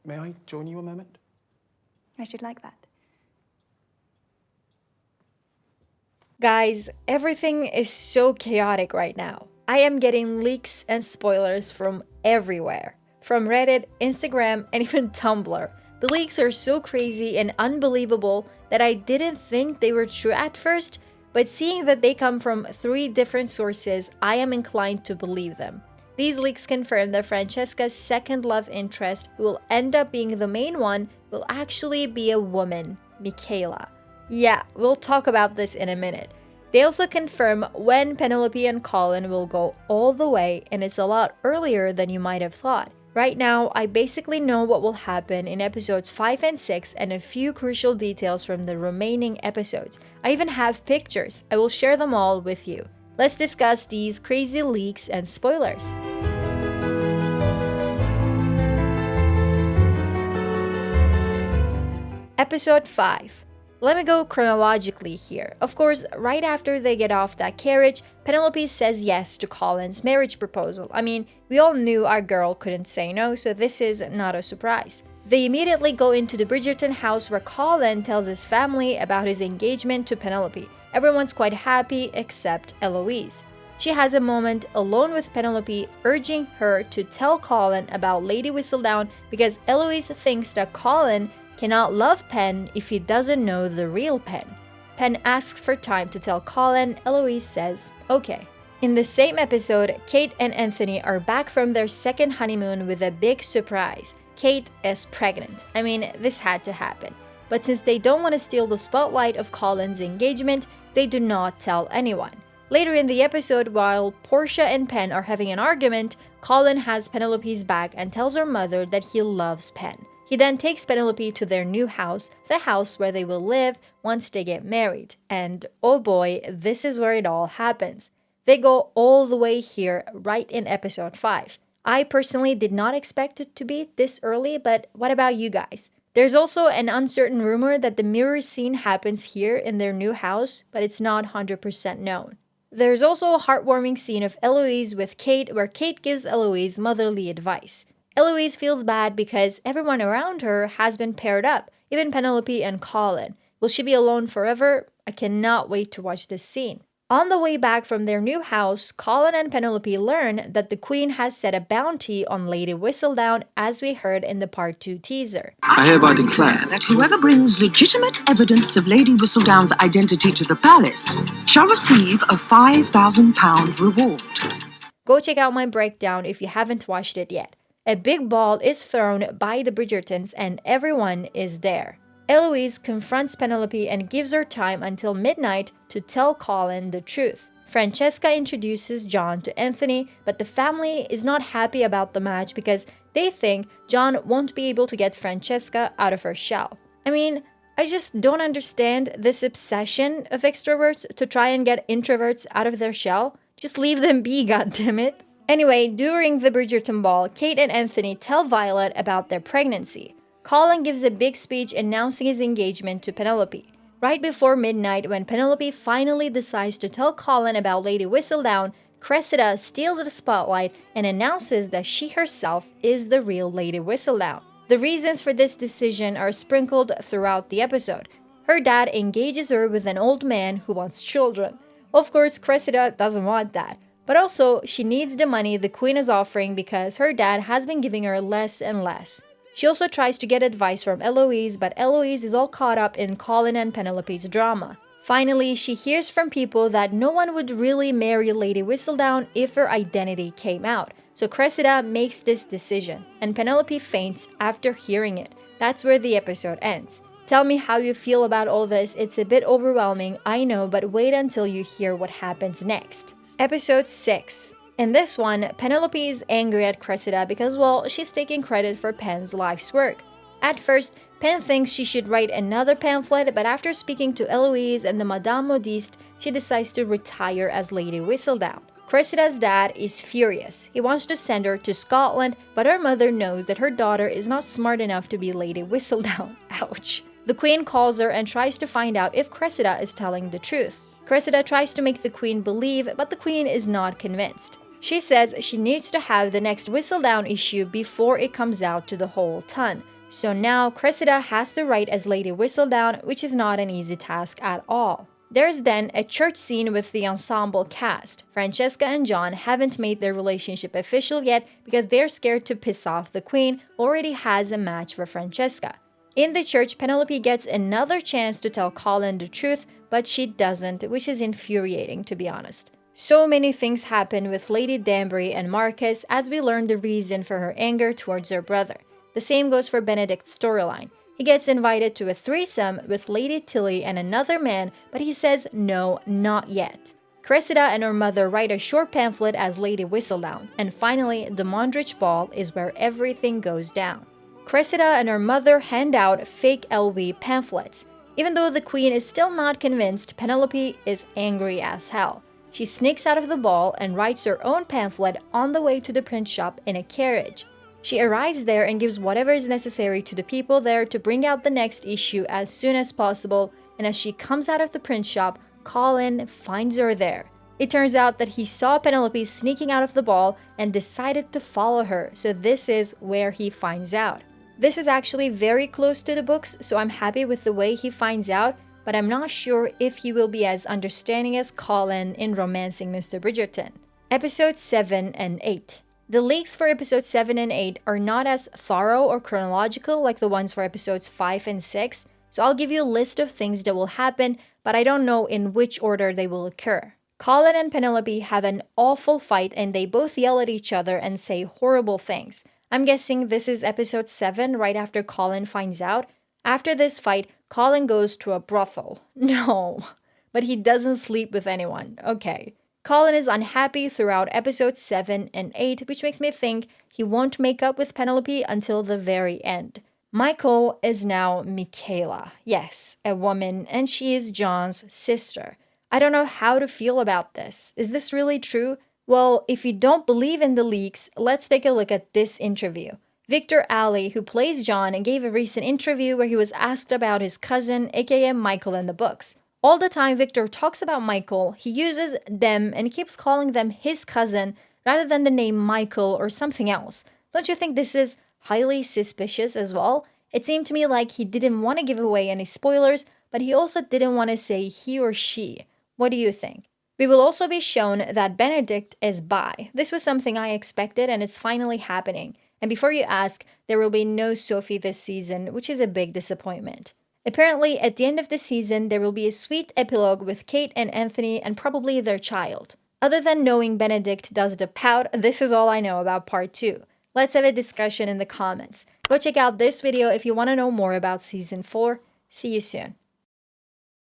May I join you a moment? I should like that. Guys, everything is so chaotic right now. I am getting leaks and spoilers from everywhere. From Reddit, Instagram, and even Tumblr. The leaks are so crazy and unbelievable that I didn't think they were true at first, but seeing that they come from 3 different sources, I am inclined to believe them. These leaks confirm that Francesca's second love interest, who will end up being the main one, will actually be a woman, Michaela. Yeah, we'll talk about this in a minute. They also confirm when Penelope and Colin will go all the way, and it's a lot earlier than you might have thought. Right now, I basically know what will happen in episodes 5 and 6 and a few crucial details from the remaining episodes. I even have pictures. I will share them all with you. Let's discuss these crazy leaks and spoilers. Episode 5. Let me go chronologically here. Of course, right after they get off that carriage, Penelope says yes to Colin's marriage proposal. I mean, we all knew our girl couldn't say no, so this is not a surprise. They immediately go into the Bridgerton house where Colin tells his family about his engagement to Penelope. Everyone's quite happy except Eloise. She has a moment alone with Penelope, urging her to tell Colin about Lady Whistledown because Eloise thinks that Colin cannot love Pen if he doesn't know the real Pen. Pen asks for time to tell Colin. Eloise says, okay. In the same episode, Kate and Anthony are back from their second honeymoon with a big surprise. Kate is pregnant. I mean, this had to happen. But since they don't want to steal the spotlight of Colin's engagement, they do not tell anyone. Later in the episode, while Portia and Pen are having an argument, Colin has Penelope's back and tells her mother that he loves Pen. He then takes Penelope to their new house, the house where they will live once they get married. And oh boy, this is where it all happens. They go all the way here right in episode 5. I personally did not expect it to be this early, but what about you guys? There's also an uncertain rumor that the mirror scene happens here in their new house, but it's not 100% known. There's also a heartwarming scene of Eloise with Kate where Kate gives Eloise motherly advice. Eloise feels bad because everyone around her has been paired up, even Penelope and Colin. Will she be alone forever? I cannot wait to watch this scene. On the way back from their new house, Colin and Penelope learn that the Queen has set a bounty on Lady Whistledown, as we heard in the Part 2 teaser. I hereby declare that whoever brings legitimate evidence of Lady Whistledown's identity to the palace shall receive a £5,000 reward. Go check out my breakdown if you haven't watched it yet. A big ball is thrown by the Bridgertons and everyone is there. Eloise confronts Penelope and gives her time until midnight to tell Colin the truth. Francesca introduces John to Anthony, but the family is not happy about the match because they think John won't be able to get Francesca out of her shell. I mean, I just don't understand this obsession of extroverts to try and get introverts out of their shell. Just leave them be, goddammit. Anyway, during the Bridgerton ball, Kate and Anthony tell Violet about their pregnancy. Colin gives a big speech announcing his engagement to Penelope. Right before midnight, when Penelope finally decides to tell Colin about Lady Whistledown, Cressida steals the spotlight and announces that she herself is the real Lady Whistledown. The reasons for this decision are sprinkled throughout the episode. Her dad engages her with an old man who wants children. Of course, Cressida doesn't want that. But also, she needs the money the Queen is offering because her dad has been giving her less and less. She also tries to get advice from Eloise, but Eloise is all caught up in Colin and Penelope's drama. Finally, she hears from people that no one would really marry Lady Whistledown if her identity came out. So Cressida makes this decision, and Penelope faints after hearing it. That's where the episode ends. Tell me how you feel about all this. It's a bit overwhelming, I know, but wait until you hear what happens next. Episode 6. In this one, Penelope is angry at Cressida because, well, she's taking credit for Pen's life's work. At first, Pen thinks she should write another pamphlet, but after speaking to Eloise and the Madame Modiste, she decides to retire as Lady Whistledown. Cressida's dad is furious. He wants to send her to Scotland, but her mother knows that her daughter is not smart enough to be Lady Whistledown. Ouch. The Queen calls her and tries to find out if Cressida is telling the truth. Cressida tries to make the Queen believe, but the Queen is not convinced. She says she needs to have the next Whistledown issue before it comes out to the whole ton. So now Cressida has to write as Lady Whistledown, which is not an easy task at all. There's then a church scene with the ensemble cast. Francesca and John haven't made their relationship official yet because they're scared to piss off the queen, who already has a match for Francesca. In the church, Penelope gets another chance to tell Colin the truth, but she doesn't, which is infuriating to be honest. So many things happen with Lady Danbury and Marcus as we learn the reason for her anger towards her brother. The same goes for Benedict's storyline. He gets invited to a threesome with Lady Tilly and another man, but he says no, not yet. Cressida and her mother write a short pamphlet as Lady Whistledown, and finally, the Mondrich Ball is where everything goes down. Cressida and her mother hand out fake LV pamphlets. Even though the queen is still not convinced, Penelope is angry as hell. She sneaks out of the ball and writes her own pamphlet on the way to the print shop in a carriage. She arrives there and gives whatever is necessary to the people there to bring out the next issue as soon as possible, and as she comes out of the print shop, Colin finds her there. It turns out that he saw Penelope sneaking out of the ball and decided to follow her, so this is where he finds out. This is actually very close to the books, so I'm happy with the way he finds out, but I'm not sure if he will be as understanding as Colin in romancing Mr. Bridgerton. Episodes 7 and 8. The leaks for episodes 7 and 8 are not as thorough or chronological like the ones for episodes 5 and 6, so I'll give you a list of things that will happen, but I don't know in which order they will occur. Colin and Penelope have an awful fight and they both yell at each other and say horrible things. I'm guessing this is episode 7 right after Colin finds out. After this fight, Colin goes to a brothel. No, but he doesn't sleep with anyone. Okay. Colin is unhappy throughout episodes 7 and 8, which makes me think he won't make up with Penelope until the very end. Michael is now Michaela. Yes, a woman, and she is John's sister. I don't know how to feel about this. Is this really true? Well, if you don't believe in the leaks, let's take a look at this interview. Victor Ali, who plays John, gave a recent interview where he was asked about his cousin, aka Michael, in the books. All the time Victor talks about Michael, he uses them and keeps calling them his cousin rather than the name Michael or something else. Don't you think this is highly suspicious as well? It seemed to me like he didn't want to give away any spoilers, but he also didn't want to say he or she. What do you think? We will also be shown that Benedict is bi. This was something I expected and it's finally happening. And before you ask, there will be no Sophie this season, which is a big disappointment. Apparently, at the end of the season, there will be a sweet epilogue with Kate and Anthony and probably their child. Other than knowing Benedict does the pout, this is all I know about part 2. Let's have a discussion in the comments. Go check out this video if you want to know more about season 4. See you soon.